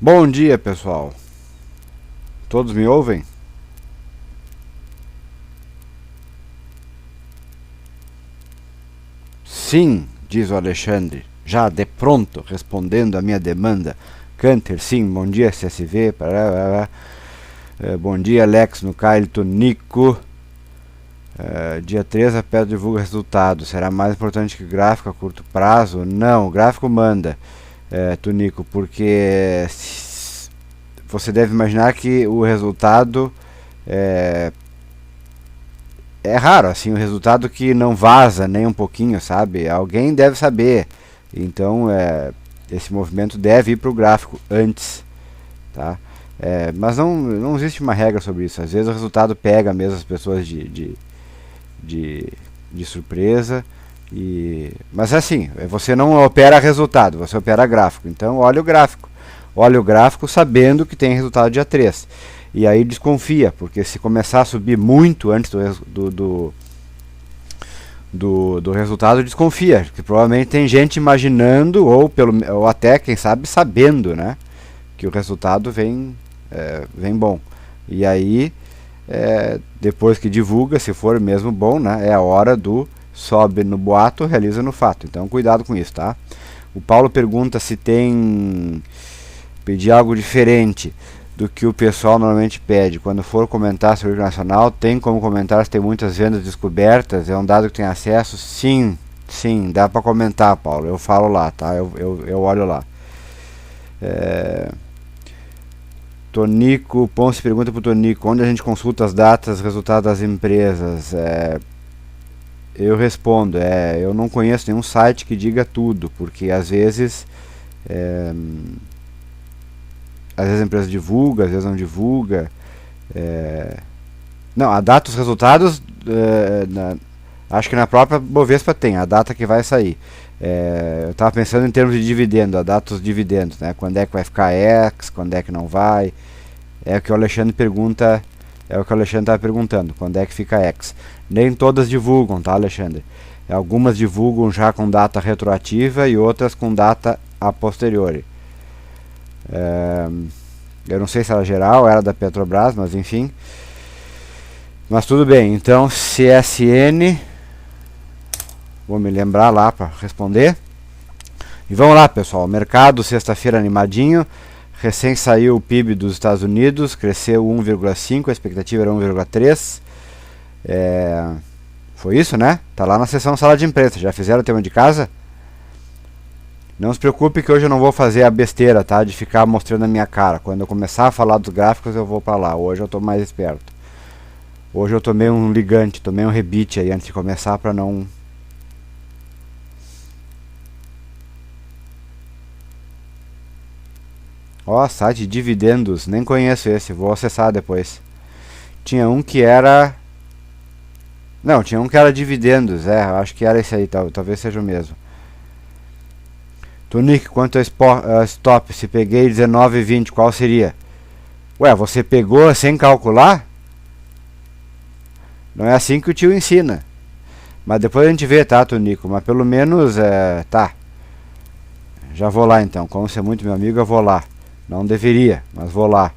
Bom dia, pessoal. Todos me ouvem? Sim, diz o Alexandre, já de pronto, respondendo à minha demanda. Canter, sim, bom dia, CSV. Bom dia, Alex, no Cailton, Nico. Dia 3 a Pedro divulga resultado. Será mais importante que o gráfico a curto prazo? Não, o gráfico manda, Tunico, porque você deve imaginar que o resultado é raro, assim, o resultado que não vaza nem um pouquinho, sabe? Alguém deve saber. Então, esse movimento deve ir para o gráfico antes, tá? Mas não existe uma regra sobre isso. Às vezes o resultado pega mesmo as pessoas de surpresa. Mas assim, você não opera resultado, você opera gráfico. Então, olha o gráfico. Olha o gráfico sabendo que tem resultado dia 3. E aí desconfia, porque se começar a subir muito antes do resultado, desconfia, que provavelmente tem gente imaginando, ou até, quem sabe, sabendo, né, que o resultado vem bom. E aí, depois que divulga, se for mesmo bom, né, é a hora do sobe no boato, realiza no fato. Então, cuidado com isso, tá? O Paulo pergunta se tem pedir algo diferente do que o pessoal normalmente pede. Quando for comentar sobre o nacional, tem como comentar se tem muitas vendas descobertas? É um dado que tem acesso? Sim, dá para comentar, Paulo. Eu falo lá, tá? Eu olho lá. Tonico Ponce pergunta para o Tonico, onde a gente consulta as datas, resultados das empresas? Eu respondo, eu não conheço nenhum site que diga tudo, porque às vezes a empresa divulga, às vezes não divulga. Não, a data dos resultados, acho que na própria Bovespa tem a data que vai sair. Eu estava pensando em termos de dividendo, a data dos dividendos, né? Quando é que vai ficar X, quando é que não vai. É o que o Alexandre pergunta, é o que o Alexandre estava perguntando, quando é que fica X. Nem todas divulgam, tá, Alexandre? Algumas divulgam já com data retroativa e outras com data a posteriori. Eu não sei se era geral, era da Petrobras, mas enfim. Mas tudo bem, então CSN, vou me lembrar lá para responder. E vamos lá, pessoal, mercado sexta-feira animadinho. Recém saiu o PIB dos Estados Unidos, cresceu 1,5, a expectativa era 1,3. Foi isso, né? Tá lá na seção sala de imprensa. Já fizeram o tema de casa? Não se preocupe que hoje eu não vou fazer a besteira, tá? De ficar mostrando a minha cara. Quando eu começar a falar dos gráficos, eu vou pra lá. Hoje eu tô mais esperto. Hoje eu tomei um ligante, tomei um rebite aí antes de começar pra não... Ó, site de dividendos. Nem conheço esse, vou acessar depois. Tinha um que era... Não, tinha um que era dividendos, acho que era esse aí, talvez seja o mesmo. Tunic, quanto a stop, se peguei 19,20, qual seria? Ué, você pegou sem calcular? Não é assim que o tio ensina. Mas depois a gente vê, tá, Tunico? Mas pelo menos, tá. Já vou lá então, como você é muito meu amigo, eu vou lá. Não deveria, mas vou lá.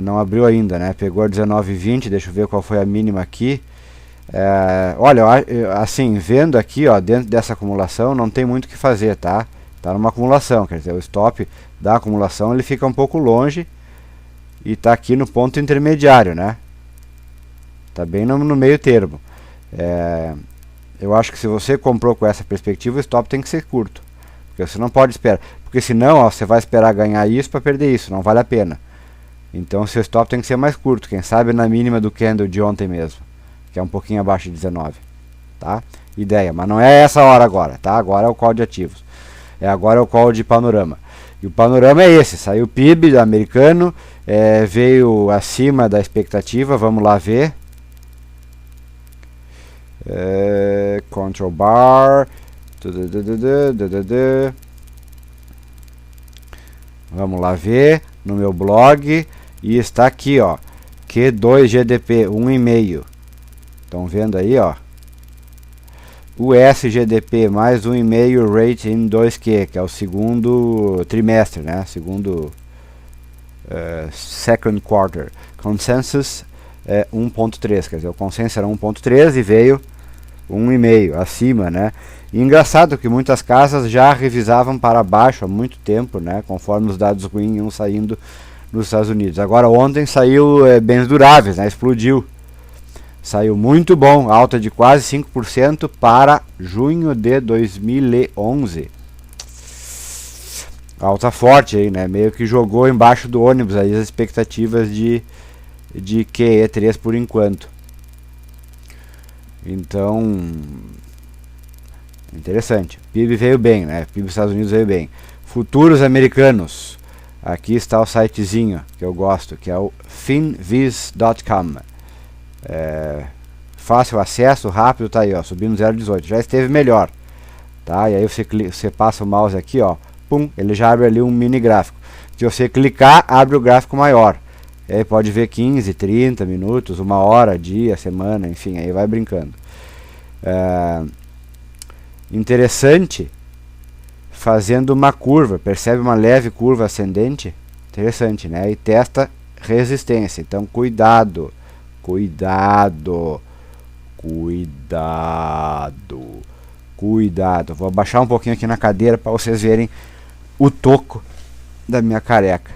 Não abriu ainda, né? Pegou a 19,20, deixa eu ver qual foi a mínima aqui. Olha, assim, vendo aqui, ó, dentro dessa acumulação, não tem muito o que fazer, tá? Tá numa acumulação, quer dizer, o stop da acumulação ele fica um pouco longe e tá aqui no ponto intermediário, né? Tá bem no meio termo. Eu acho que se você comprou com essa perspectiva, o stop tem que ser curto, porque você não pode esperar, porque senão, ó, você vai esperar ganhar isso para perder isso, não vale a pena. Então, seu stop tem que ser mais curto, quem sabe na mínima do candle de ontem mesmo, que é um pouquinho abaixo de 19, tá? Ideia, mas não é essa hora agora, tá? Agora é o call de ativos. Agora é o call de panorama. E o panorama é esse, saiu o PIB americano, veio acima da expectativa, vamos lá ver. Control bar. Vamos lá ver no meu blog. E está aqui, ó, Q2 GDP 1,5. Estão vendo aí, ó? o SGDP mais 1,5 rate in 2Q, que é o segundo trimestre, né? Segundo second quarter. Consensus é 1.3, quer dizer, o consenso era 1.3 e veio 1,5 acima, né? E engraçado que muitas casas já revisavam para baixo há muito tempo, né? Conforme os dados ruins iam saindo nos Estados Unidos. Agora ontem saiu bens duráveis, né? Explodiu. Saiu muito bom, alta de quase 5% para junho de 2011. Alta forte aí, né? Meio que jogou embaixo do ônibus aí as expectativas de QE3 por enquanto. Então, interessante. PIB veio bem, né? PIB dos Estados Unidos veio bem. Futuros americanos. Aqui está o sitezinho que eu gosto, que é o finviz.com. Fácil acesso, rápido, tá aí, ó, subindo 0,18. Já esteve melhor, tá? E aí você passa o mouse aqui, ó, pum, ele já abre ali um mini gráfico. Se você clicar, abre o gráfico maior. E aí pode ver 15, 30 minutos, 1 hora, dia, semana, enfim, aí vai brincando. Interessante, fazendo uma curva, percebe uma leve curva ascendente? Interessante, né? E testa resistência, então cuidado. Cuidado. Vou abaixar um pouquinho aqui na cadeira para vocês verem o toco da minha careca.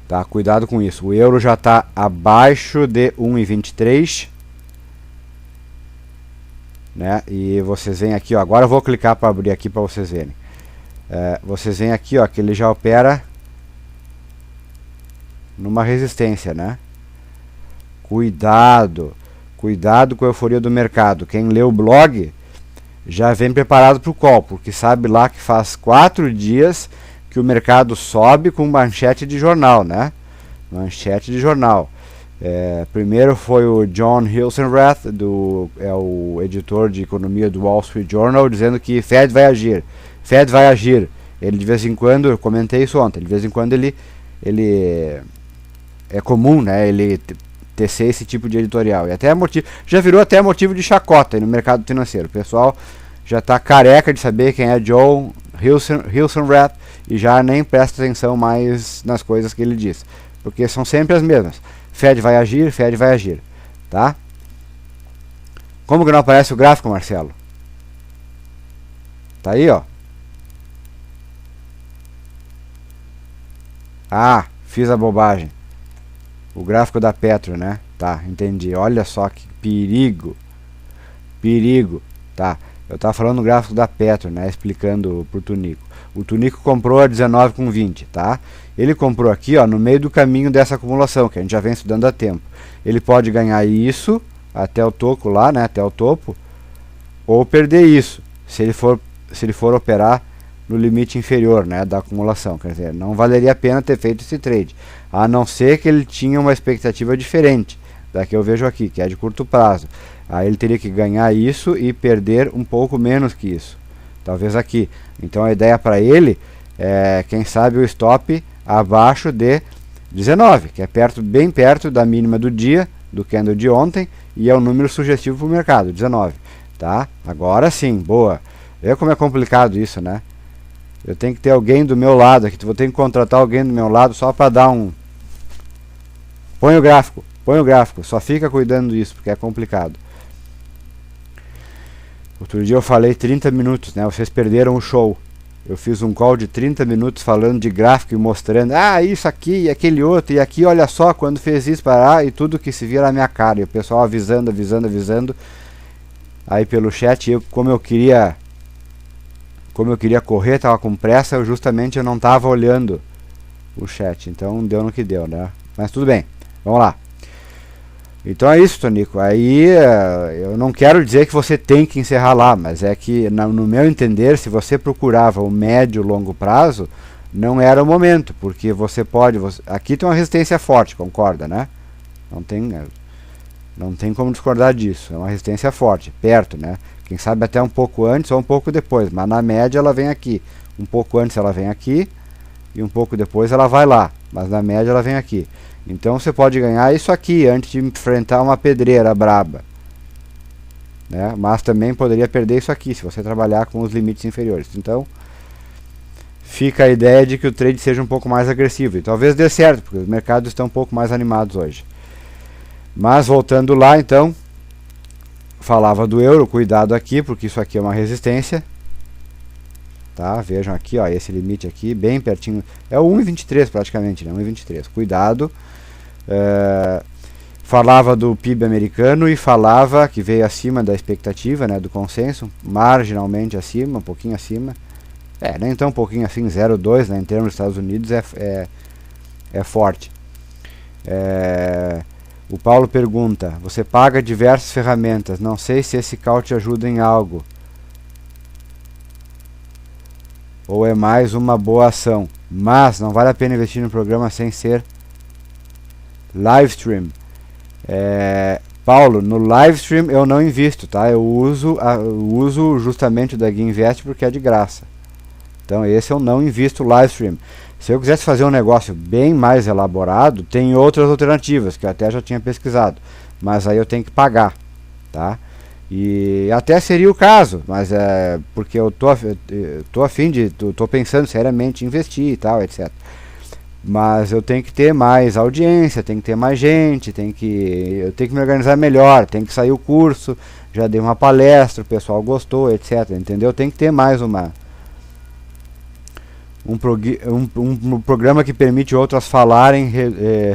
Tá, cuidado com isso. O euro já está abaixo de 1,23, né? E vocês veem aqui, ó, agora eu vou clicar para abrir aqui para vocês verem. Vocês veem aqui, ó, que ele já opera numa resistência, né? Cuidado com a euforia do mercado. Quem lê o blog já vem preparado para o call, porque sabe lá que faz 4 dias que o mercado sobe com manchete de jornal, né? Manchete de jornal. Primeiro foi o John Hilsenrath, o editor de economia do Wall Street Journal, dizendo que Fed vai agir. Fed vai agir. Ele de vez em quando, eu comentei isso ontem, de vez em quando ele é comum, né, ele tecer esse tipo de editorial. E até já virou até motivo de chacota aí no mercado financeiro. O pessoal já está careca de saber quem é John Hilsenrath e já nem presta atenção mais nas coisas que ele diz. Porque são sempre as mesmas. Fed vai agir, tá? Como que não aparece o gráfico, Marcelo? Tá aí, ó. Ah, fiz a bobagem. O gráfico da Petro, né? Tá, entendi. Olha só que perigo. Tá. Eu tava falando do gráfico da Petro, né? Explicando pro Tunico. O Tunico comprou a 19,20, tá? Ele comprou aqui, ó, no meio do caminho dessa acumulação, que a gente já vem estudando há tempo. Ele pode ganhar isso até o toco lá, né? Até o topo. Ou perder isso, se ele for operar no limite inferior, né, da acumulação. Quer dizer, não valeria a pena ter feito esse trade, a não ser que ele tinha uma expectativa diferente da que eu vejo aqui, que é de curto prazo. Aí ele teria que ganhar isso e perder um pouco menos que isso, talvez aqui. Então a ideia para ele é, quem sabe, o stop abaixo de 19, que é bem perto da mínima do dia, do candle de ontem, e é um número sugestivo para o mercado, 19, tá? Agora sim, boa. Vê como é complicado isso, né? Eu tenho que ter alguém do meu lado aqui, vou ter que contratar alguém do meu lado só para dar um... Põe o gráfico, só fica cuidando disso, porque é complicado. Outro dia eu falei 30 minutos, né? Vocês perderam o show. Eu fiz um call de 30 minutos falando de gráfico e mostrando, isso aqui e aquele outro, e aqui olha só, quando fez isso, parar, e tudo que se via na minha cara, e o pessoal avisando, aí pelo chat, como eu queria correr, estava com pressa, eu não estava olhando o chat, então deu no que deu, né? Mas tudo bem, vamos lá. Então é isso, Tonico. Aí eu não quero dizer que você tem que encerrar lá, mas é que, no meu entender, se você procurava o médio e longo prazo, não era o momento, porque aqui tem uma resistência forte, concorda, né? Não tem como discordar disso, é uma resistência forte, perto, né? Quem sabe até um pouco antes ou um pouco depois, mas na média ela vem aqui. Um pouco antes ela vem aqui e um pouco depois ela vai lá, mas na média ela vem aqui. Então você pode ganhar isso aqui antes de enfrentar uma pedreira braba. né? Mas também poderia perder isso aqui se você trabalhar com os limites inferiores. Então fica a ideia de que o trade seja um pouco mais agressivo, e talvez dê certo, porque os mercados estão um pouco mais animados hoje. Mas voltando lá, então, falava do euro, cuidado aqui, porque isso aqui é uma resistência, tá? Vejam aqui, ó, esse limite aqui, bem pertinho, é o 1,23 praticamente, né? 1,23, cuidado. Falava do PIB americano e falava que veio acima da expectativa, né, do consenso, marginalmente acima, um pouquinho acima. Nem tão pouquinho assim, 0,2, né, em termos dos Estados Unidos é forte. O Paulo pergunta: você paga diversas ferramentas, não sei se esse call te ajuda em algo, ou é mais uma boa ação, mas não vale a pena investir no programa sem ser live stream. Paulo, no live stream eu não invisto, tá? Eu uso justamente o da Guinvest porque é de graça. Então esse eu não invisto live stream. Se eu quisesse fazer um negócio bem mais elaborado, tem outras alternativas que eu até já tinha pesquisado, mas aí eu tenho que pagar, tá? E até seria o caso, mas porque eu tô afim de, tô pensando seriamente em investir e tal, etc. Mas eu tenho que ter mais audiência, tenho que ter mais gente, eu tenho que me organizar melhor, tem que sair o curso, já dei uma palestra, o pessoal gostou, etc. Entendeu? Tem que ter mais um programa que permite outras falarem,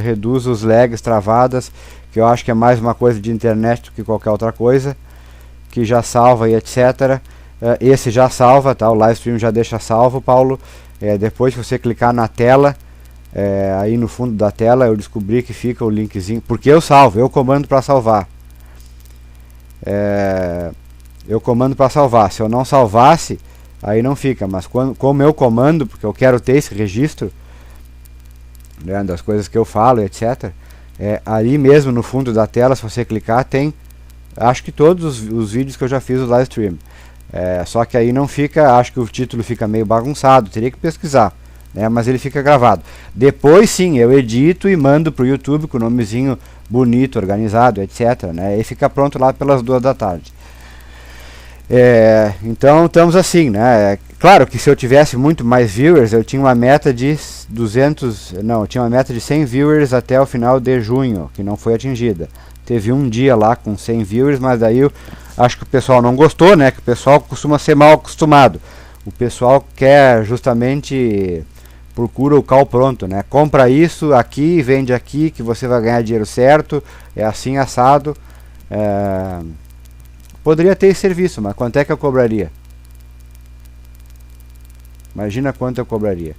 reduz os lags, travadas, que eu acho que é mais uma coisa de internet do que qualquer outra coisa, que já salva e etc. Esse já salva, tá? O live stream já deixa salvo, Paulo. Depois que você clicar na tela, aí no fundo da tela eu descobri que fica o linkzinho, porque eu salvo, eu comando para salvar. Eu comando para salvar. Se eu não salvasse, aí não fica, mas como eu comando, porque eu quero ter esse registro, né, das coisas que eu falo, etc. Ali mesmo no fundo da tela, se você clicar, tem, acho que todos os vídeos que eu já fiz do live stream. Só que aí não fica, acho que o título fica meio bagunçado, teria que pesquisar, né, mas ele fica gravado. Depois sim, eu edito e mando para o YouTube com o nomezinho bonito, organizado, etc. Né, e fica pronto lá pelas 2 da tarde. Então estamos assim, né? Claro que se eu tivesse muito mais viewers, eu tinha uma meta de 100 viewers até o final de junho, que não foi atingida. Teve um dia lá com 100 viewers, mas daí eu acho que o pessoal não gostou, né? Que o pessoal costuma ser mal acostumado. O pessoal quer justamente, procura o call pronto, né? Compra isso aqui, vende aqui, que você vai ganhar dinheiro certo, é assim assado. Poderia ter esse serviço, mas quanto é que eu cobraria? Imagina quanto eu cobraria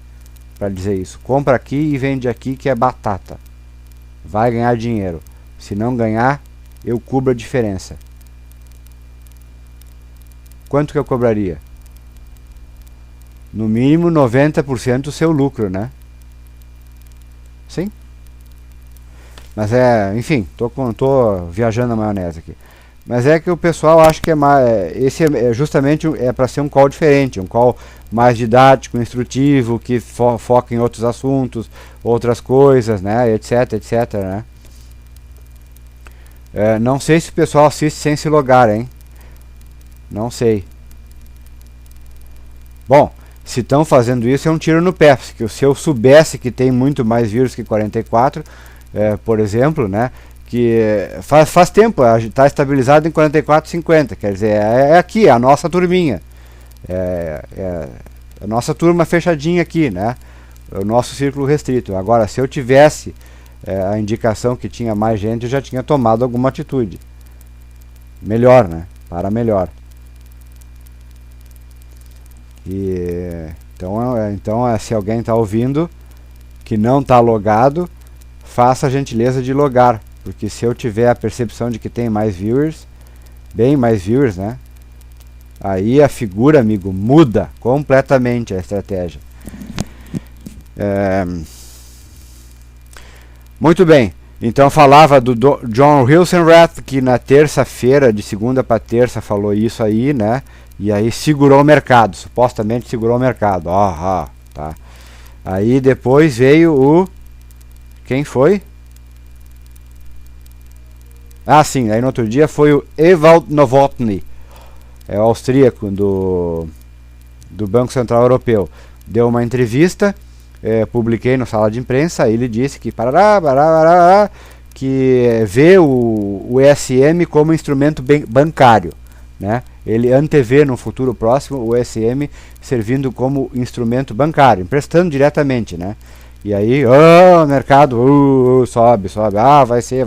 para dizer isso. Compra aqui e vende aqui, que é batata. Vai ganhar dinheiro. Se não ganhar, eu cubro a diferença. Quanto que eu cobraria? No mínimo 90% do seu lucro, né? Sim? Mas enfim, tô viajando na maionese aqui. Mas é que o pessoal acha que esse justamente para ser um call diferente, um call mais didático, instrutivo, que foca em outros assuntos, outras coisas, né, etc, etc, né. Não sei se o pessoal assiste sem se logar, hein? Não sei. Bom, se estão fazendo isso é um tiro no pé, porque se eu soubesse que tem muito mais vírus que 44, por exemplo, né, que faz tempo, está estabilizado em 44,50, quer dizer, aqui, a nossa turminha, a nossa turma fechadinha aqui, né, o nosso círculo restrito. Agora, se eu tivesse a indicação que tinha mais gente, eu já tinha tomado alguma atitude. Melhor, né, para melhor. Então, se alguém está ouvindo, que não está logado, faça a gentileza de logar. Porque se eu tiver a percepção de que tem mais viewers, bem mais viewers, né? Aí a figura, amigo, muda completamente a estratégia. Muito bem. Então falava do John Hilsenrath, que na terça-feira, de segunda para terça, falou isso aí, né? E aí segurou o mercado, supostamente segurou o mercado. Tá. Aí depois veio o... Quem foi? Ah, sim, aí no outro dia foi o Ewald Novotny, é o austríaco do Banco Central Europeu. Deu uma entrevista, publiquei no Sala de Imprensa, ele disse que que vê o ESM como instrumento bancário, né? Ele antevê no futuro próximo o ESM servindo como instrumento bancário, emprestando diretamente, né? E aí, mercado, sobe, vai ser,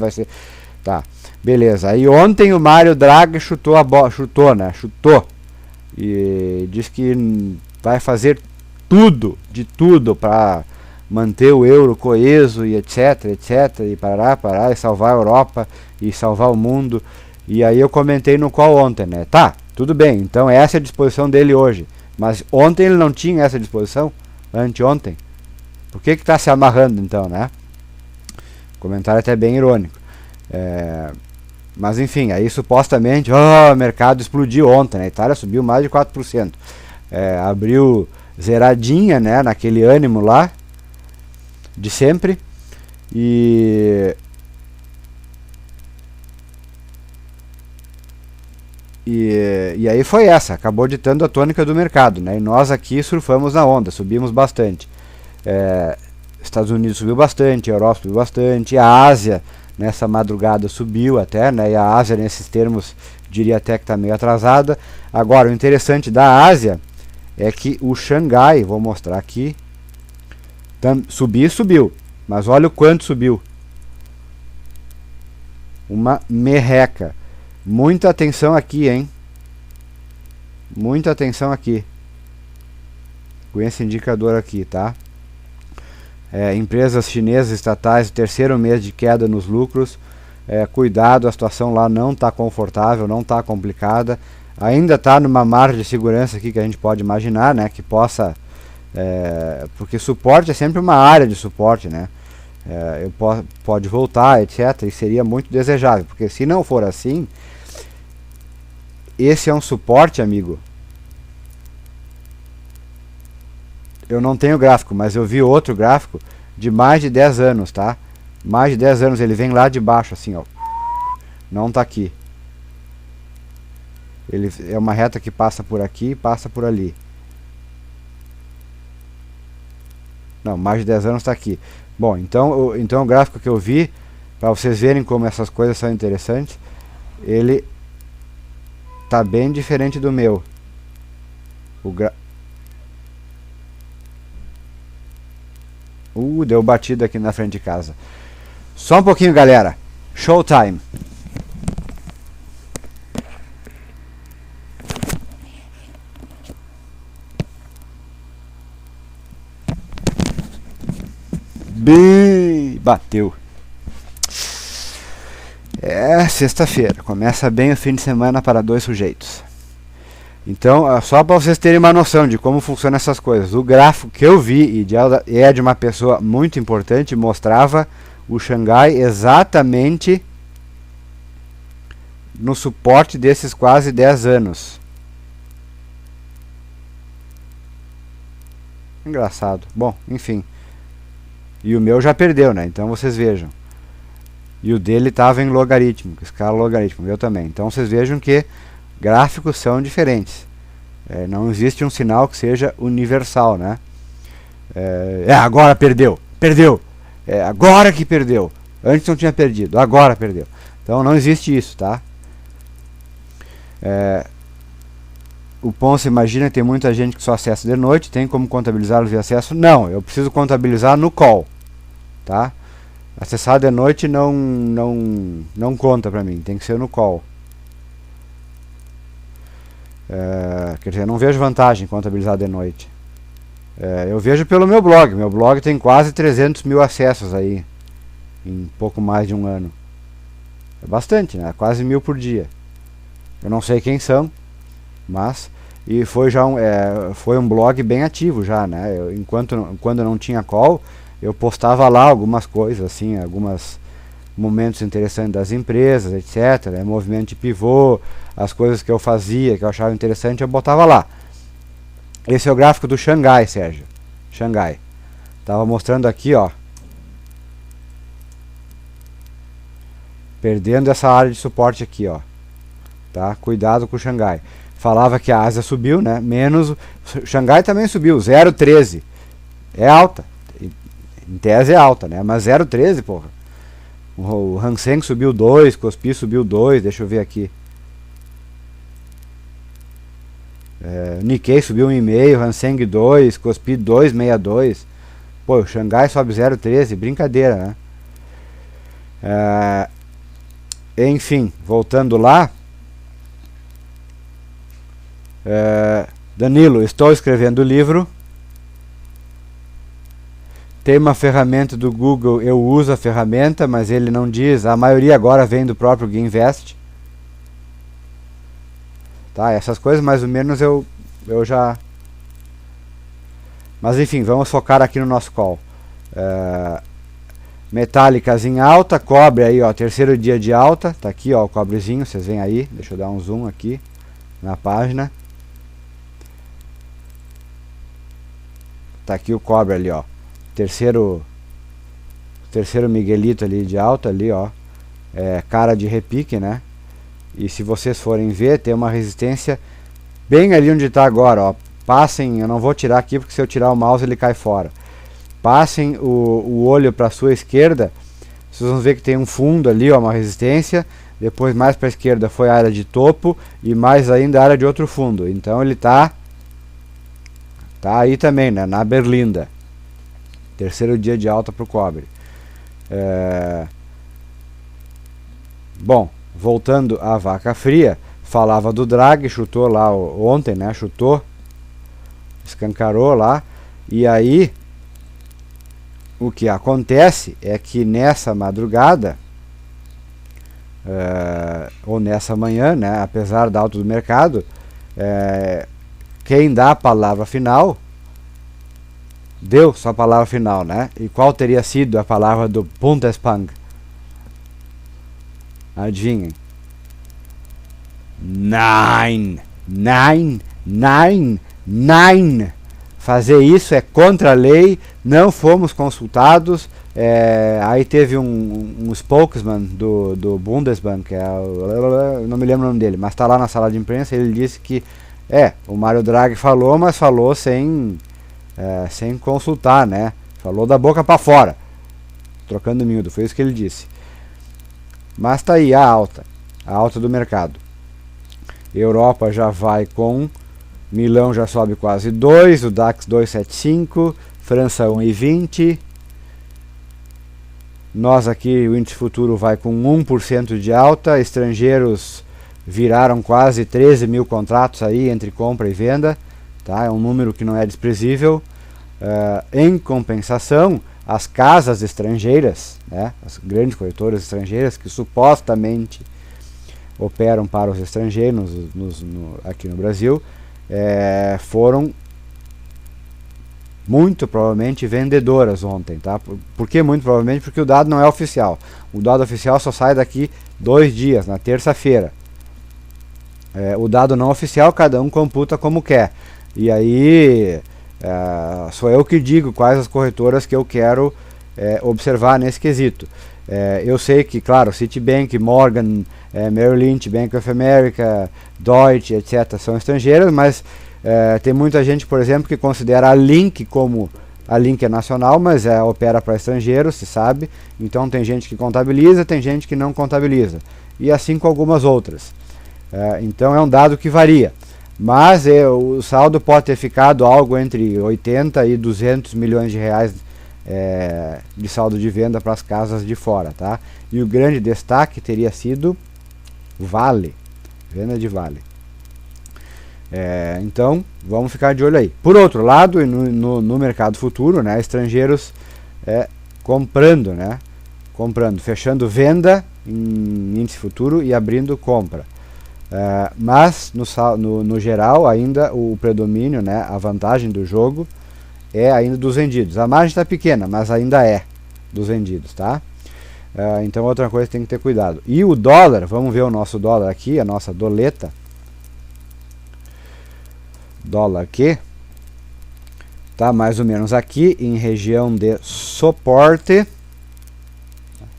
tá, beleza. Aí ontem o Mário Draghi chutou a bola, chutou, e disse que vai fazer de tudo para manter o euro coeso e etc, e parar, e salvar a Europa e salvar o mundo. E aí eu comentei no call ontem, né? Tá, tudo bem, então essa é a disposição dele hoje. Mas ontem ele não tinha essa disposição? Anteontem? Por que está se amarrando então, né? Comentário até bem irônico. Mas enfim, aí supostamente o mercado explodiu ontem, né? A Itália subiu mais de 4%. Abriu zeradinha, né? Naquele ânimo lá de sempre. E aí foi essa, acabou ditando a tônica do mercado, né? E nós aqui surfamos na onda, subimos bastante. Estados Unidos subiu bastante, a Europa subiu bastante, a Ásia nessa madrugada subiu até, né? E a Ásia nesses termos diria até que está meio atrasada. Agora, o interessante da Ásia é que o Xangai, vou mostrar aqui, subiu, mas olha o quanto subiu. Uma merreca. Muita atenção aqui, hein? Muita atenção aqui. Com esse indicador aqui, tá? Empresas chinesas estatais, terceiro mês de queda nos lucros. Cuidado, a situação lá não está confortável, não está complicada. Ainda está numa margem de segurança aqui que a gente pode imaginar, né? Que possa... porque suporte é sempre uma área de suporte, né? Pode voltar, etc. E seria muito desejável, porque se não for assim, esse é um suporte, amigo. Eu não tenho gráfico, mas eu vi outro gráfico de mais de 10 anos, tá? Mais de 10 anos, ele vem lá de baixo, assim, ó. Não tá aqui. Ele é uma reta que passa por aqui e passa por ali. Não, mais de 10 anos tá aqui. Bom, então o gráfico que eu vi, para vocês verem como essas coisas são interessantes, ele tá bem diferente do meu. Deu batida aqui na frente de casa. Só um pouquinho, galera. Showtime. Bem, bateu. Sexta-feira. Começa bem o fim de semana para dois sujeitos. Então, só para vocês terem uma noção de como funcionam essas coisas. O gráfico que eu vi, e é de uma pessoa muito importante, mostrava o Xangai exatamente no suporte desses quase 10 anos. Engraçado. Bom, enfim. E o meu já perdeu, né? Então vocês vejam. E o dele estava em logarítmico, escala logarítmica, o meu também. Então vocês vejam que gráficos são diferentes. Não existe um sinal que seja universal, né? Agora perdeu. Agora que perdeu. Antes não tinha perdido, agora perdeu. Então não existe isso, tá? O Ponce imagina que tem muita gente que só acessa de noite. Tem como contabilizar o via acesso? Não, eu preciso contabilizar no call, tá? Acessar de noite não conta pra mim, tem que ser no call. Quer dizer, eu não vejo vantagem em contabilizar de noite. Eu vejo pelo meu blog. Meu blog tem quase 300 mil acessos aí em pouco mais de um ano. É bastante, né? Quase 1000 por dia. Eu não sei quem são, mas foi um blog bem ativo já, né? Quando não tinha call, eu postava lá algumas coisas, assim, alguns momentos interessantes das empresas, etc. Movimento de pivô, as coisas que eu fazia, que eu achava interessante, eu botava lá. Esse é o gráfico do Xangai, Sérgio. Xangai. Tava mostrando aqui, ó. perdendo essa área de suporte aqui, ó, tá? Cuidado com o Xangai. Falava que a Ásia subiu, né? Menos o Xangai também subiu, 0,13. É alta. Em tese é alta, né? Mas 0,13, porra. O Hang Seng subiu 2, Kospi subiu 2, deixa eu ver aqui. Nikkei subiu 1,5, Hang Seng 2, Kospi 2,62. Pô, o Xangai sobe 0,13, brincadeira, né? Enfim, voltando lá. Danilo, estou escrevendo o livro. Tem uma ferramenta do Google, eu uso a ferramenta, mas ele não diz. A maioria agora vem do próprio Ginvest. Tá, essas coisas mais ou menos eu já... Mas enfim, vamos focar aqui no nosso call. Metálicas em alta, cobre aí, ó, terceiro dia de alta. Tá aqui, ó, o cobrezinho, vocês veem aí. Deixa eu dar um zoom aqui na página. Tá aqui o cobre ali, ó. Terceiro Miguelito ali de alta ali, ó. Cara de repique, né? E se vocês forem ver, tem uma resistência bem ali onde está agora, ó. Passem, eu não vou tirar aqui porque se eu tirar o mouse ele cai fora. Passem o olho para a sua esquerda, vocês vão ver que tem um fundo ali, ó, uma resistência. Depois mais para a esquerda foi a área de topo e mais ainda a área de outro fundo. Então ele tá aí também, né, na berlinda. Terceiro dia de alta para o cobre. Bom, voltando à vaca fria, falava do drag, chutou lá ontem, né? Chutou, escancarou lá. E aí, o que acontece é que nessa madrugada, ou nessa manhã, né? Apesar da alta do mercado, quem dá a palavra final deu sua palavra final, né? E qual teria sido a palavra do Bundesbank? Adivinhem. Nein, nein, nein, nein. Fazer isso é contra a lei, não fomos consultados. Aí teve um spokesman do Bundesbank, eu não me lembro o nome dele, mas está lá na sala de imprensa. Ele disse que o Mário Draghi falou, mas falou sem consultar, né? Falou da boca para fora, trocando miúdo, foi isso que ele disse. Mas tá aí a alta do mercado. Europa já vai com, Milão já sobe quase 2, o DAX 275, França 1,20. Nós aqui, o índice futuro vai com 1% de alta, estrangeiros viraram quase 13 mil contratos aí entre compra e venda, tá? É um número que não é desprezível. Em compensação, as casas estrangeiras, né, as grandes corretoras estrangeiras que supostamente operam para os estrangeiros aqui no Brasil, foram muito provavelmente vendedoras ontem, tá? Por que muito provavelmente? Porque o dado não é oficial. O dado oficial só sai daqui 2 dias, na terça-feira. O dado não oficial cada um computa como quer. E aí sou eu que digo quais as corretoras que eu quero observar nesse quesito. Eu sei que, claro, Citibank, Morgan, Merrill Lynch, Bank of America, Deutsche, etc. são estrangeiras, mas tem muita gente, por exemplo, que considera a Link como... A Link é nacional, mas opera para estrangeiros, se sabe. Então tem gente que contabiliza, tem gente que não contabiliza. E assim com algumas outras. Então é um dado que varia. Mas o saldo pode ter ficado algo entre 80 e 200 milhões de reais de saldo de venda para as casas de fora, tá? E o grande destaque teria sido Vale, venda de Vale. Então vamos ficar de olho aí. Por outro lado, no mercado futuro, né, estrangeiros comprando, né, fechando venda em índice futuro e abrindo compra. Mas no geral ainda o predomínio, né, a vantagem do jogo é ainda dos vendidos. A margem está pequena, mas ainda é dos vendidos, tá? Então outra coisa tem que ter cuidado. E o dólar, vamos ver o nosso dólar aqui, a nossa doleta. Dólar aqui tá mais ou menos aqui em região de suporte,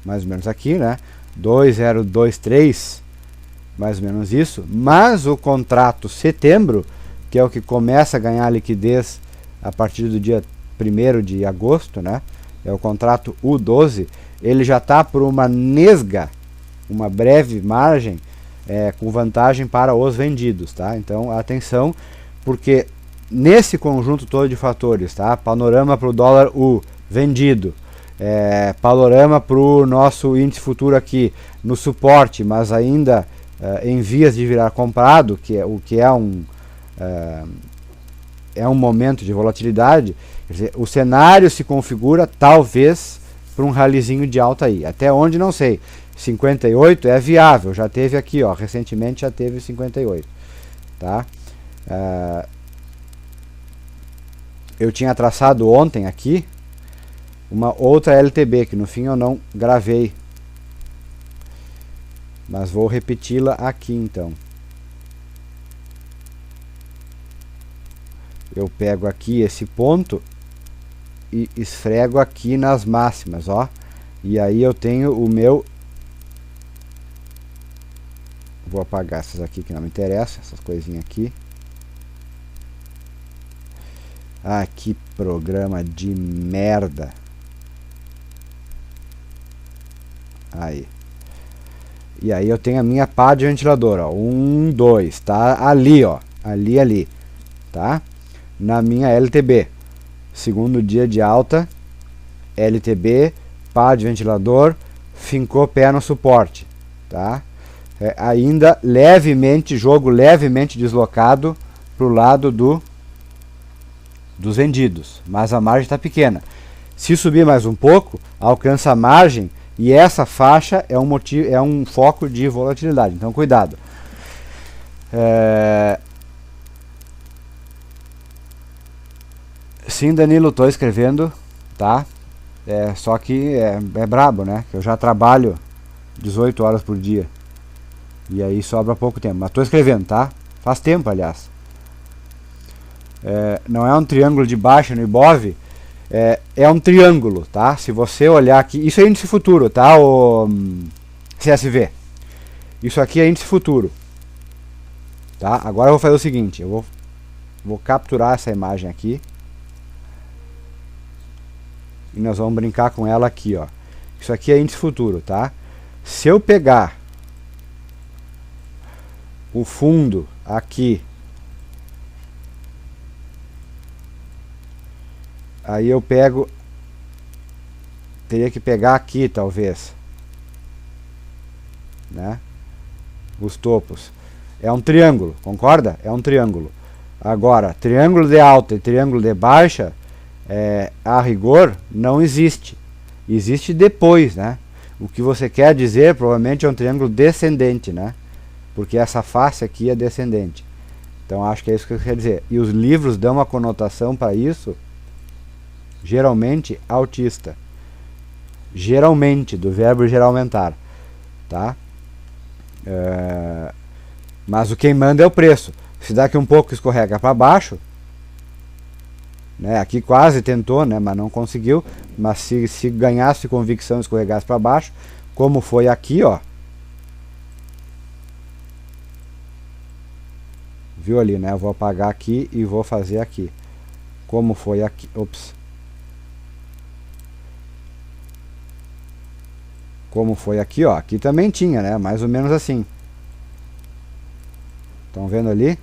mais ou menos aqui, né? 2,023, mais ou menos isso, mas o contrato setembro, que é o que começa a ganhar liquidez a partir do dia 1º de agosto, né? É o contrato U12, ele já está por uma nesga, uma breve margem, com vantagem para os vendidos, tá? Então, atenção, porque nesse conjunto todo de fatores, tá? Panorama para o dólar U, vendido, panorama para o nosso índice futuro aqui no suporte, mas ainda em vias de virar comprado, é um momento de volatilidade. Quer dizer, o cenário se configura talvez para um ralizinho de alta aí, até onde não sei. 58 é viável, já teve aqui, ó, recentemente já teve 58, tá? Eu tinha traçado ontem aqui uma outra LTB, que no fim eu não gravei, mas vou repeti-la aqui então. Eu pego aqui esse ponto e esfrego aqui nas máximas, ó, e aí eu tenho o meu... Vou apagar essas aqui que não me interessam, essas coisinhas aqui. Ah, que programa de merda. Aí. E aí eu tenho a minha pá de ventilador, ó. 1, 2, tá ali, ó. Ali, tá? Na minha LTB. Segundo dia de alta, LTB, pá de ventilador, fincou pé no suporte, tá? Ainda levemente, jogo levemente deslocado para o lado dos vendidos, mas a margem está pequena. Se subir mais um pouco, alcança a margem e essa faixa é um foco de volatilidade, então cuidado. Sim, Danilo, estou escrevendo, tá? Só que é brabo, né? Eu já trabalho 18 horas por dia. E aí sobra pouco tempo. Mas estou escrevendo, tá? Faz tempo, aliás. Não é um triângulo de baixa no Ibov. É um triângulo, tá? Se você olhar aqui... Isso é índice futuro, tá? O CSV. Isso aqui é índice futuro. Tá? Agora eu vou fazer o seguinte. Eu vou capturar essa imagem aqui. E nós vamos brincar com ela aqui, ó. Isso aqui é índice futuro, tá? Se eu pegar o fundo aqui, aí eu pego, teria que pegar aqui talvez, né? Os topos. É um triângulo, concorda? É um triângulo. Agora, triângulo de alta e triângulo de baixa, a rigor, não existe. Existe depois, né? O que você quer dizer provavelmente é um triângulo descendente, né? Porque essa face aqui é descendente. Então acho que é isso que eu quero dizer. E os livros dão uma conotação para isso, geralmente altista. Geralmente, do verbo geraumentar. Tá? Mas o quem manda é o preço. Se daqui um pouco escorrega para baixo, né, aqui quase tentou, né, mas não conseguiu. Mas se ganhasse convicção e escorregasse para baixo, como foi aqui, ó. Viu ali, né? Eu vou apagar aqui e vou fazer aqui. Como foi aqui. Ops. Como foi aqui, ó. Aqui também tinha, né? Mais ou menos assim. Estão vendo ali?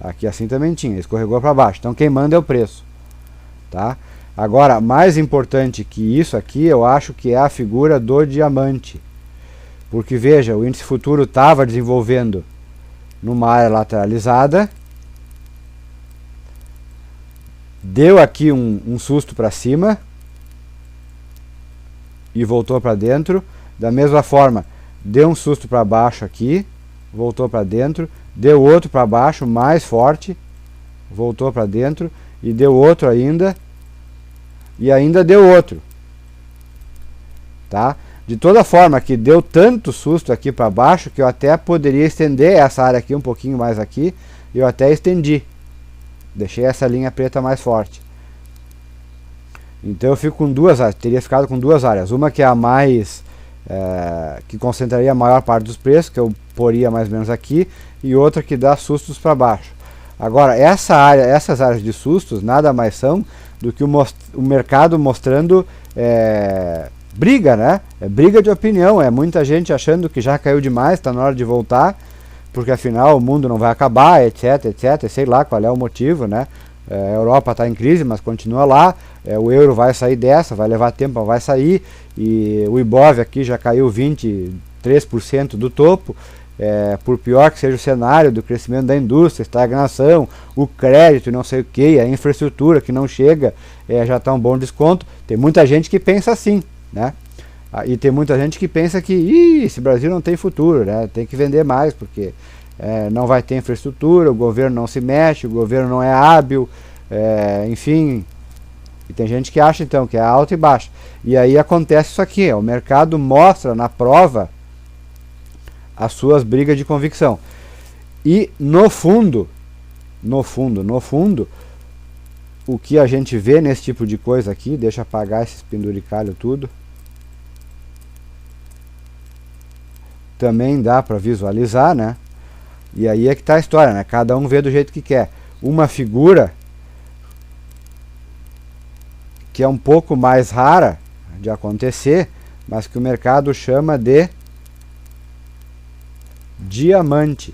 Aqui assim também tinha. Escorregou para baixo. Então quem manda é o preço. Tá? Agora, mais importante que isso aqui, eu acho que é a figura do diamante. Porque veja, o índice futuro estava desenvolvendo numa área lateralizada, deu aqui um susto para cima e voltou para dentro. Da mesma forma, deu um susto para baixo aqui, voltou para dentro, deu outro para baixo, mais forte, voltou para dentro, e deu outro ainda, e ainda deu outro. Tá? De toda forma, que deu tanto susto aqui para baixo que eu até poderia estender essa área aqui um pouquinho mais aqui. Eu até estendi. Deixei essa linha preta mais forte. Então eu fico com duas áreas. Teria ficado com duas áreas. Uma que é a mais que concentraria a maior parte dos preços, que eu poria mais ou menos aqui, e outra que dá sustos para baixo. Agora, essas áreas de sustos nada mais são do que o mercado mostrando briga, né? É briga de opinião, é muita gente achando que já caiu demais, está na hora de voltar, porque afinal o mundo não vai acabar, etc, etc, sei lá qual é o motivo, né? A Europa está em crise, mas continua lá, o euro vai sair dessa, vai levar tempo, mas vai sair, e o Ibov aqui já caiu 23% do topo, por pior que seja o cenário do crescimento da indústria, estagnação, o crédito e não sei o que, a infraestrutura que não chega, já está um bom desconto. Tem muita gente que pensa assim, né? E tem muita gente que pensa que esse Brasil não tem futuro, né? Tem que vender mais porque não vai ter infraestrutura, o governo não se mexe, o governo não é hábil, enfim. E tem gente que acha então que é alta e baixa. E aí acontece isso aqui, o mercado mostra na prova as suas brigas de convicção. E no fundo, o que a gente vê nesse tipo de coisa aqui, deixa eu apagar esses penduricalhos tudo, também dá para visualizar, né? E aí é que tá a história, né? Cada um vê do jeito que quer. Uma figura que é um pouco mais rara de acontecer, mas que o mercado chama de diamante.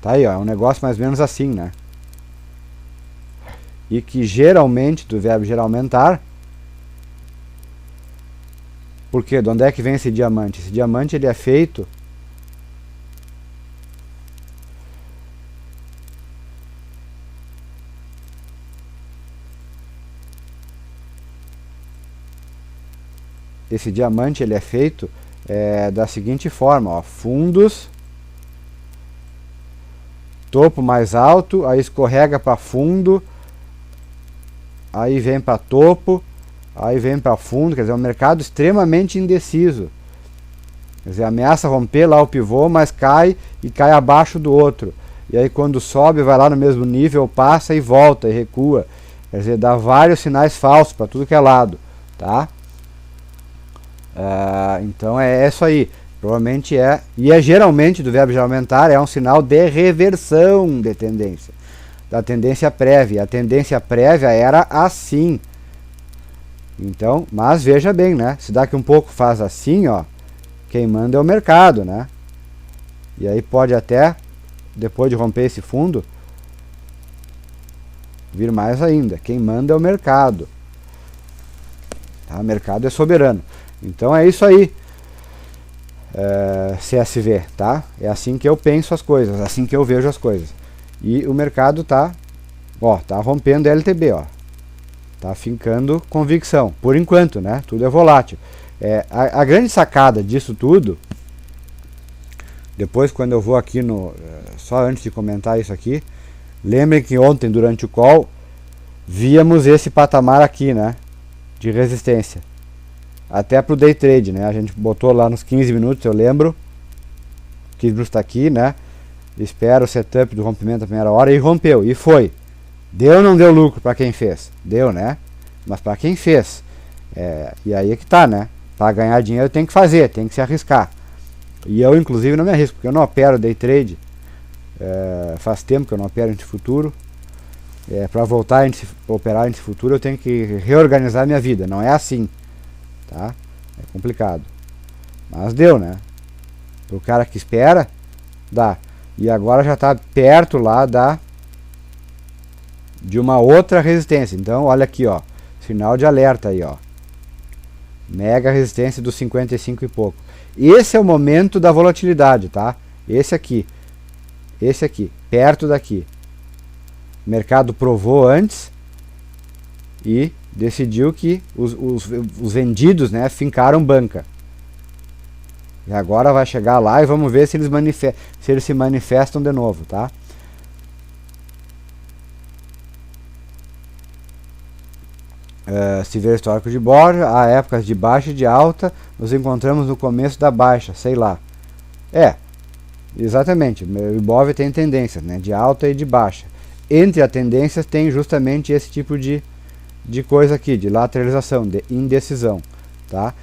Tá aí, ó, é um negócio mais ou menos assim, né? E que geralmente, do verbo geralmentar, porque de onde é que vem esse diamante? Esse diamante ele é feito da seguinte forma, ó, fundos, topo mais alto, aí escorrega para fundo, aí vem para topo, aí vem para fundo, quer dizer, é um mercado extremamente indeciso. Quer dizer, ameaça romper lá o pivô, mas cai e cai abaixo do outro. E aí quando sobe, vai lá no mesmo nível, passa e volta e recua. Quer dizer, dá vários sinais falsos para tudo que é lado, tá? Então é isso aí. Provavelmente e geralmente, do verbo geralmentar, é um sinal de reversão de tendência, da tendência prévia. A tendência prévia era assim. Então, mas veja bem, né? Se daqui um pouco faz assim, ó, quem manda é o mercado, né? E aí pode até, depois de romper esse fundo, vir mais ainda. Quem manda é o mercado. Tá? O mercado é soberano. Então é isso aí. CSV, tá? É assim que eu penso as coisas, assim que eu vejo as coisas. E o mercado tá rompendo LTB, ó. Tá fincando convicção, por enquanto, né? Tudo é volátil. A grande sacada disso tudo, depois quando eu vou aqui só antes de comentar isso aqui, lembrem que ontem durante o call víamos esse patamar aqui, né? De resistência. Até pro day trade, né? A gente botou lá nos 15 minutos, eu lembro. 15 minutos tá aqui, né? Espera o setup do rompimento da primeira hora e rompeu, e foi. Deu ou não deu lucro para quem fez? Deu, né? Mas para quem fez, e aí é que tá, né? Para ganhar dinheiro tem que fazer, tem que se arriscar. E eu, inclusive, não me arrisco, porque eu não opero day trade. Faz tempo que eu não opero índice futuro. Para voltar a operar índice futuro, eu tenho que reorganizar minha vida. Não é assim, tá? É complicado. Mas deu, né? Pro cara que espera, dá. E agora já está perto lá de uma outra resistência. Então, olha aqui, ó. Sinal de alerta aí, ó. Mega resistência dos 55 e pouco. Esse é o momento da volatilidade, tá? Esse aqui, perto daqui. O mercado provou antes e decidiu que os vendidos, né, fincaram banca. E agora vai chegar lá e vamos ver se eles se manifestam de novo, tá? Se ver histórico de borja, há épocas de baixa e de alta, nos encontramos no começo da baixa, sei lá. Exatamente, o Ibov tem tendências, né, de alta e de baixa. Entre as tendências tem justamente esse tipo de coisa aqui, de lateralização, de indecisão, tá?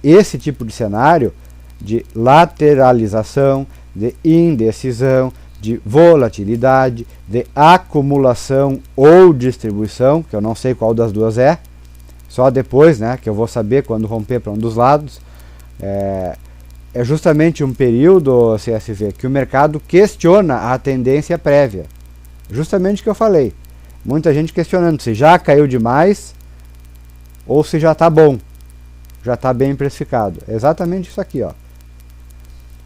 esse tipo de cenário de lateralização, de indecisão, de volatilidade, de acumulação ou distribuição, que eu não sei qual das duas é, só depois, né, que eu vou saber quando romper para um dos lados. É justamente um período, CSV, que o mercado questiona a tendência prévia. Justamente o que eu falei. Muita gente questionando se já caiu demais ou se já está bom, já está bem precificado. É exatamente isso aqui, ó.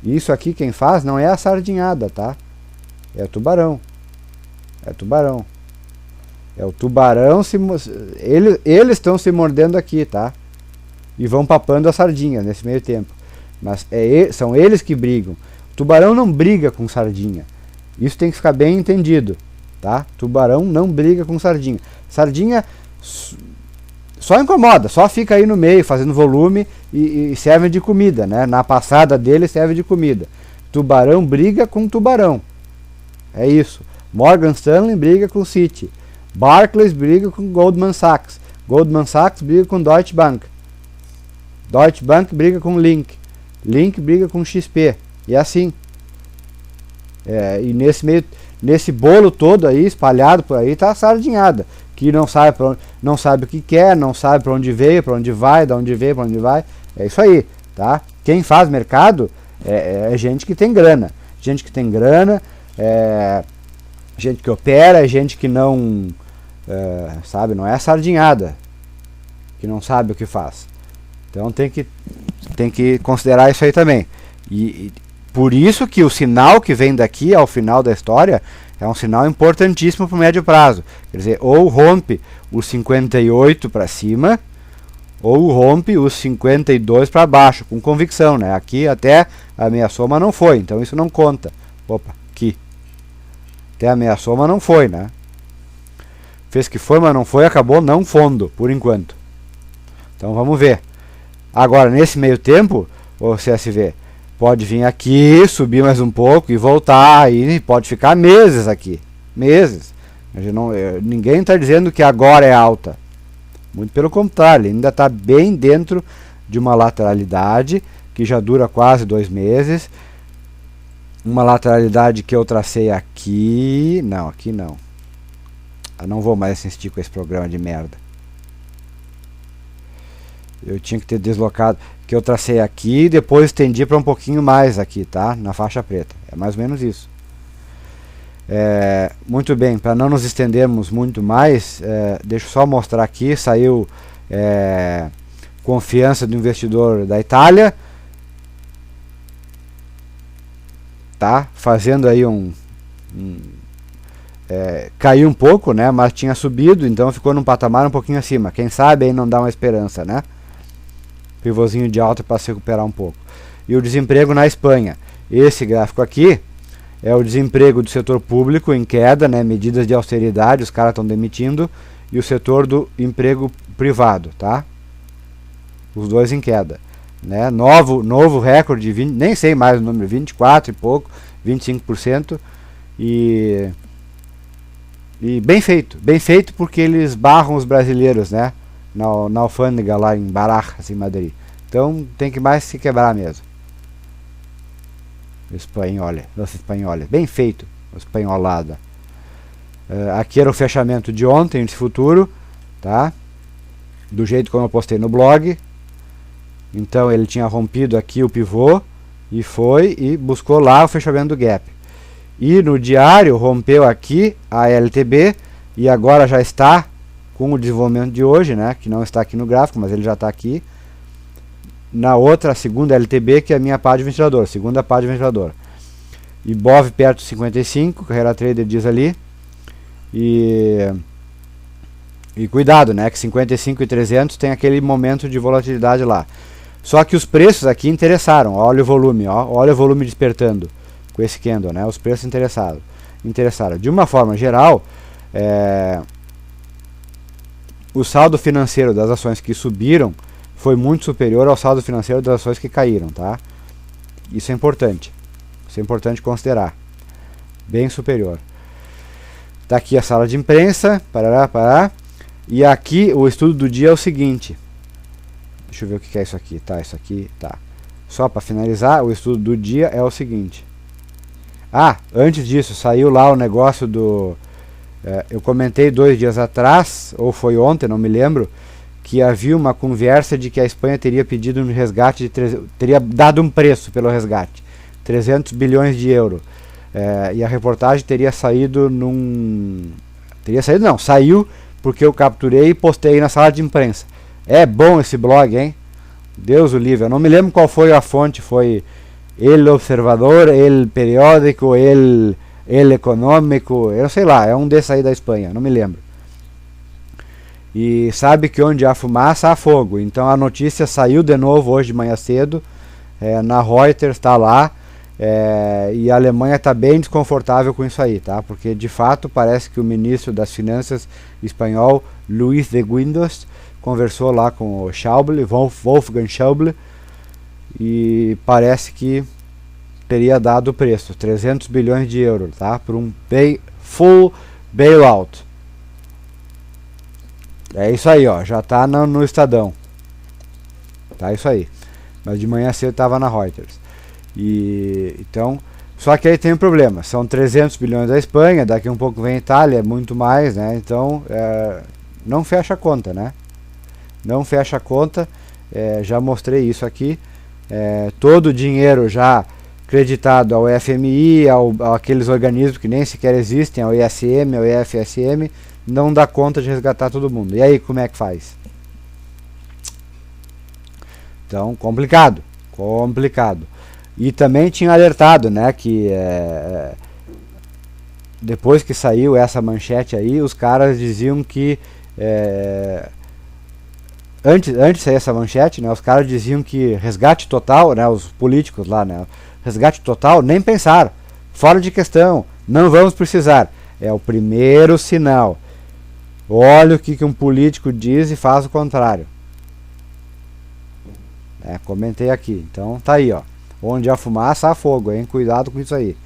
Isso aqui quem faz não é a sardinhada, tá? É o tubarão. É tubarão. É o tubarão eles estão se mordendo aqui, tá? E vão papando a sardinha nesse meio tempo. Mas são eles que brigam. O tubarão não briga com sardinha. Isso tem que ficar bem entendido, tá? Tubarão não briga com sardinha. Sardinha só incomoda, só fica aí no meio fazendo volume e serve de comida, né? Na passada dele serve de comida. Tubarão briga com tubarão. É isso. Morgan Stanley briga com Citi. Barclays briga com Goldman Sachs. Goldman Sachs briga com Deutsche Bank. Deutsche Bank briga com Link. Link briga com XP. E assim. E nesse bolo todo aí, espalhado por aí, tá a sardinhada. Que não sabe o que quer, não sabe para onde veio, para onde vai, de onde veio, para onde vai. É isso aí, tá? Quem faz mercado é gente que tem grana. Gente que tem grana, gente que opera, gente que não sabe, não é sardinhada, que não sabe o que faz. Então tem que considerar isso aí também. E por isso que o sinal que vem daqui ao final da história é um sinal importantíssimo para o médio prazo. Quer dizer, ou rompe os 58 para cima, ou rompe os 52 para baixo, com convicção, né? Aqui até a meia soma não foi, então isso não conta. Opa, aqui. Até a meia soma não foi, né? Fez que foi, mas não foi, acabou não fundo, por enquanto. Então vamos ver. Agora, nesse meio tempo, o CSV pode vir aqui, subir mais um pouco e voltar, e pode ficar meses aqui. Meses. Ninguém está dizendo que agora é alta. Muito pelo contrário, ele ainda está bem dentro de uma lateralidade que já dura quase 2 meses. Uma lateralidade que eu tracei aqui. Não, aqui não. Eu não vou mais insistir com esse programa de merda. Eu tinha que ter deslocado, que eu tracei aqui e depois estendi para um pouquinho mais aqui, tá? Na faixa preta. É mais ou menos isso. Muito bem, para não nos estendermos muito mais, deixa eu só mostrar aqui. Saiu confiança do investidor da Itália. Tá? Fazendo aí caiu um pouco, né? Mas tinha subido, então ficou num patamar um pouquinho acima. Quem sabe aí não dá uma esperança, né? Pivôzinho de alta para se recuperar um pouco. E o desemprego na Espanha. Esse gráfico aqui é o desemprego do setor público em queda, né? Medidas de austeridade, os caras estão demitindo. E o setor do emprego privado, tá? Os dois em queda, né? Novo recorde de 20, nem sei mais o número, 24 e pouco, 25%. E bem feito porque eles barram os brasileiros, né? Na alfândega lá em Barajas, em Madrid. Então tem que mais se quebrar mesmo. Nossa espanhola. Bem feito, espanholada. Aqui era o fechamento de ontem, de futuro, tá? Do jeito como eu postei no blog. Então ele tinha rompido aqui o pivô e foi e buscou lá o fechamento do gap. E no diário rompeu aqui a LTB e agora já está com o desenvolvimento de hoje, né, que não está aqui no gráfico, mas ele já está aqui, na outra, segunda LTB, que é a minha pá de ventilador, segunda pá de ventilador. Ibov perto de 55, Carreira Trader diz ali, e cuidado, né, que 55 e 300 tem aquele momento de volatilidade lá. Só que os preços aqui interessaram, olha o volume, olha o volume despertando com esse candle, né, os preços interessaram. De uma forma geral, o saldo financeiro das ações que subiram foi muito superior ao saldo financeiro das ações que caíram, tá? Isso é importante considerar. Bem superior. Tá aqui a sala de imprensa, parará. E aqui o estudo do dia é o seguinte. Deixa eu ver o que é isso aqui, tá, isso aqui, tá. Só para finalizar, o estudo do dia é o seguinte. Ah, antes disso, saiu lá o negócio do... eu comentei 2 dias atrás, ou foi ontem, não me lembro, que havia uma conversa de que a Espanha teria pedido um resgate, teria dado um preço pelo resgate, 300 bilhões de euros. E a reportagem teria saído saiu porque eu capturei e postei na sala de imprensa. É bom esse blog, hein? Deus o livre. Eu não me lembro qual foi a fonte, foi El Observador, El Periódico, El Econômico, eu sei lá, é um desses aí da Espanha, não me lembro. E sabe que onde há fumaça há fogo. Então a notícia saiu de novo hoje de manhã cedo, na Reuters, está lá, e a Alemanha está bem desconfortável com isso aí, tá? Porque de fato parece que o ministro das Finanças espanhol, Luis de Guindos, conversou lá com o Schäuble, Wolfgang Schäuble, e parece que teria dado o preço, 300 bilhões de euros, tá? Por um full bailout. É isso aí, ó, já tá no Estadão. Tá isso aí. Mas de manhã cedo tava na Reuters. E então, só que aí tem um problema, são 300 bilhões da Espanha, daqui um pouco vem a Itália, é muito mais, né? Então, não fecha a conta, né? Não fecha a conta, já mostrei isso aqui. Todo o dinheiro já creditado ao FMI, aqueles organismos que nem sequer existem, ao ISM, ao IFSM, não dá conta de resgatar todo mundo. E aí, como é que faz? Então, complicado. E também tinha alertado, né, que depois que saiu essa manchete aí, os caras diziam que antes de sair essa manchete, né, os caras diziam que resgate total, né, os políticos lá, né, resgate total, nem pensar, fora de questão, não vamos precisar. É o primeiro sinal. Olha o que um político diz e faz o contrário. Comentei aqui, então tá aí, ó. Onde há fumaça há fogo, hein? Cuidado com isso aí.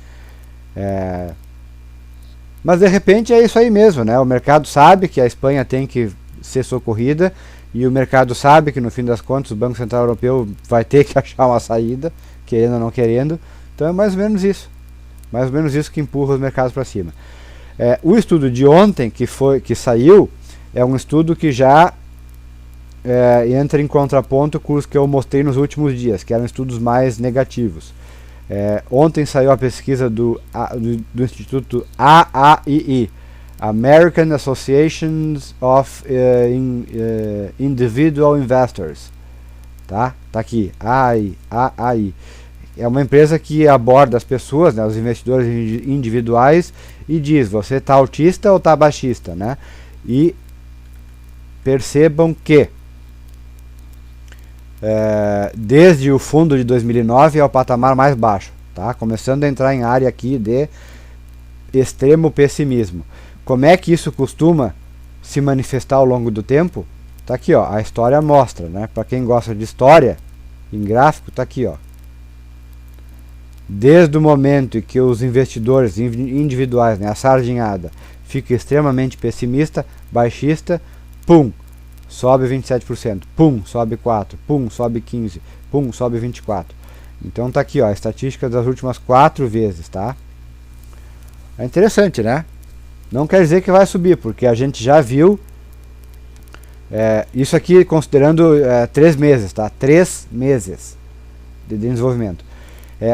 Mas de repente é isso aí mesmo, né? O mercado sabe que a Espanha tem que ser socorrida, e o mercado sabe que no fim das contas o Banco Central Europeu vai ter que achar uma saída, querendo ou não querendo. Então é mais ou menos isso. Mais ou menos isso que empurra os mercados para cima. O estudo de ontem que saiu é um estudo que já entra em contraponto com os que eu mostrei nos últimos dias, que eram estudos mais negativos. Ontem saiu a pesquisa do Instituto AAII, American Association of Individual Investors. Tá aqui, AAI. É uma empresa que aborda as pessoas, né, os investidores individuais, e diz, você está autista ou está baixista, né? E percebam que desde o fundo de 2009 é o patamar mais baixo, tá? Começando a entrar em área aqui de extremo pessimismo. Como é que isso costuma se manifestar ao longo do tempo? Tá aqui, ó, a história mostra, né? Para quem gosta de história, em gráfico, tá aqui, ó. Desde o momento em que os investidores individuais, né, a sardinhada, fica extremamente pessimista, baixista, pum, sobe 27%, pum, sobe 4%, pum, sobe 15%, pum, sobe 24%. Então tá aqui, ó, a estatística das últimas 4 vezes, tá? É interessante, né? Não quer dizer que vai subir, porque a gente já viu, isso aqui considerando 3 meses, tá? 3 meses de desenvolvimento.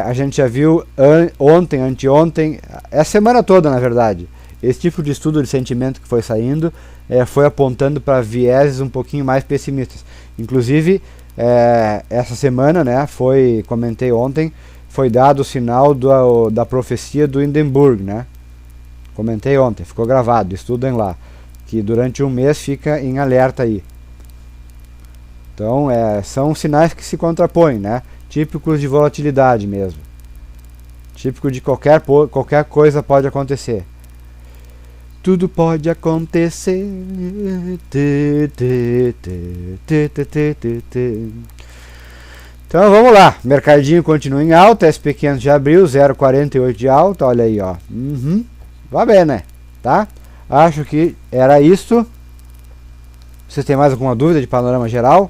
A gente já viu ontem, anteontem, a semana toda, na verdade, esse tipo de estudo de sentimento que foi saindo, foi apontando para vieses um pouquinho mais pessimistas. Inclusive, essa semana, né, comentei ontem, foi dado o sinal da profecia do Hindenburg, né? Comentei ontem, ficou gravado, estudem lá, que durante um mês fica em alerta aí. Então, são sinais que se contrapõem, né? Típicos de volatilidade mesmo. Típico de qualquer coisa pode acontecer. Tudo pode acontecer. Então vamos lá. Mercadinho continua em alta. SP500 de abril, 0,48 de alta. Olha aí, ó. Vai bem, né? Tá? Acho que era isso. Vocês têm mais alguma dúvida de panorama geral?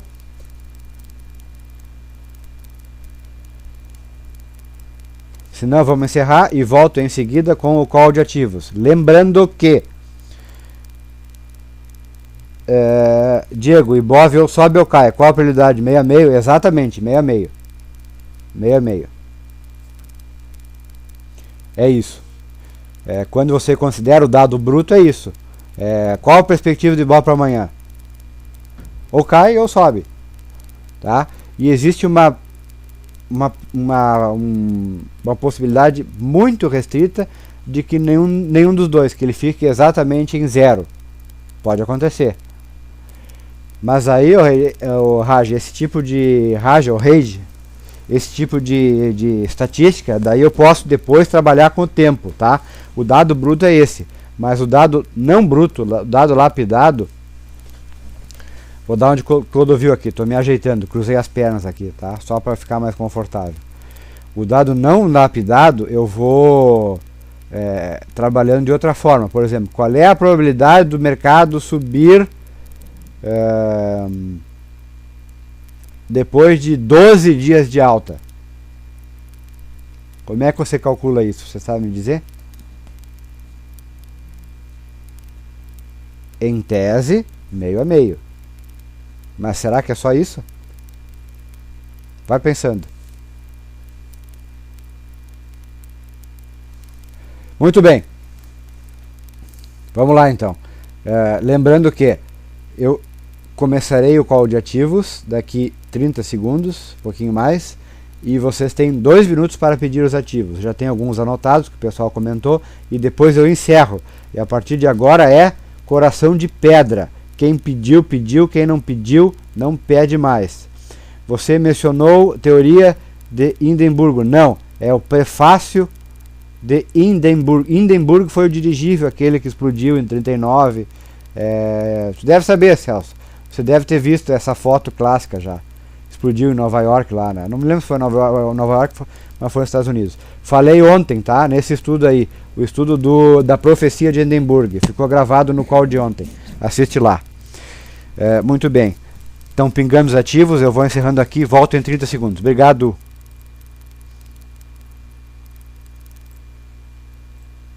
Senão vamos encerrar e volto em seguida com o call de ativos. Lembrando que Diego, Ibov sobe ou cai? Qual a probabilidade? 6,5? Exatamente, 6,5. 6,5. É isso. Quando você considera o dado bruto, é isso. Qual a perspectiva do Ibov para amanhã? Ou cai ou sobe. Tá? E existe uma possibilidade muito restrita de que nenhum dos dois, que ele fique exatamente em zero. Pode acontecer. Mas aí, Raj, esse tipo de esse tipo de estatística, daí eu posso depois trabalhar com o tempo, tá? O dado bruto é esse, mas o dado não bruto, o dado lapidado, vou dar onde Clodovil aqui, tô me ajeitando, cruzei as pernas aqui, tá? Só para ficar mais confortável. O dado não lapidado, eu vou trabalhando de outra forma. Por exemplo, qual é a probabilidade do mercado subir depois de 12 dias de alta? Como é que você calcula isso? Você sabe me dizer? Em tese, 6,5. Mas será que é só isso? Vai pensando. Muito bem. Vamos lá então. Lembrando que eu começarei o call de ativos daqui 30 segundos, um pouquinho mais, e vocês têm 2 minutos para pedir os ativos. Já tem alguns anotados que o pessoal comentou, e depois eu encerro. E a partir de agora é coração de pedra. Quem pediu, pediu. Quem não pediu, não pede mais. Você mencionou teoria de Hindenburg. Não, é o prefácio de Hindenburg. Hindenburg foi o dirigível, aquele que explodiu em 39. Você deve saber, Celso. Você deve ter visto essa foto clássica já. Explodiu em Nova York lá, né? Não me lembro se foi Nova York, mas foi nos Estados Unidos. Falei ontem, tá? Nesse estudo aí. O estudo da profecia de Hindenburg. Ficou gravado no call de ontem. Assiste lá. Muito bem. Então pingamos ativos. Eu vou encerrando aqui. Volto em 30 segundos. Obrigado.